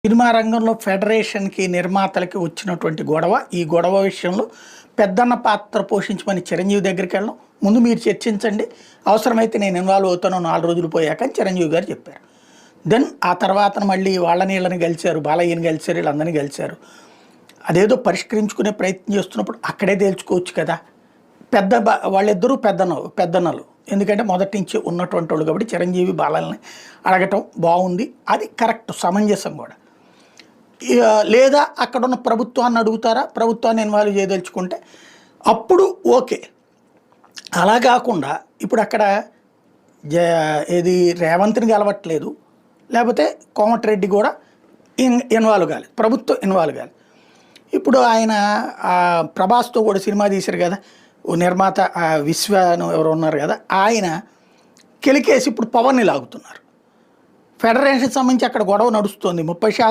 Cinema రంగంలో ఫెడరేషన్‌కి, నిర్మాతలకి వచ్చినటువంటి గొడవ. ఈ గొడవ విషయంలో పెద్దన్న పాత్ర పోషించమని చిరంజీవి దగ్గరికెళ్ళడం. ముందు మీరు చర్చించండి. అవసరమైతే నేను ఇన్వాల్వ్ అవుతాను 4 రోజులు పోయాక అని చిరంజీవి గారు చెప్పారు. దెన్ ఆ తర్వాతన మళ్ళీ వాళ్ళని ఈళ్ళని కలిసారు. బాలయ్యని కలిసారు. వీళ్ళందరిని కలిసారు. అదేదో పరిష్కరించుకునే ప్రయత్నం చేస్తున్నప్పుడు అక్కడే తేల్చుకోవచ్చు కదా! వాళ్ళిద్దరూ పెద్దన్నలు. ఎందుకంటే మొదటి నుంచి ఉన్నటువంటి వాళ్ళు కాబట్టి చిరంజీవి బాలల్ని అడగటం బావుంది. అది కరెక్ట్ సమంజసం కూడా. లేదా అక్కడున్న ప్రభుత్వాన్ని అడుగుతారా? ప్రభుత్వాన్ని ఇన్వాల్వ్ చేయదలుచుకుంటే అప్పుడు ఓకే. అలా కాకుండా ఇప్పుడు అక్కడ జ ఏది రేవంత్‌ని గెలవట్లేదు. లేకపోతే కోమటిరెడ్డి కూడా ఇన్వాల్వ్ కాలేదు. ప్రభుత్వం ఇన్వాల్వ్ కాలేదు. ఇప్పుడు ఆయన ప్రభాస్‌తో కూడా సినిమా తీశారు కదా! ఓ నిర్మాత విశ్వను ఎవరో ఉన్నారు కదా! ఆయన కెలికేసి ఇప్పుడు పవన్‌ని లాగుతున్నారు. ఫెడరేషన్‌కి సంబంధించి అక్కడ గొడవ నడుస్తోంది. 30%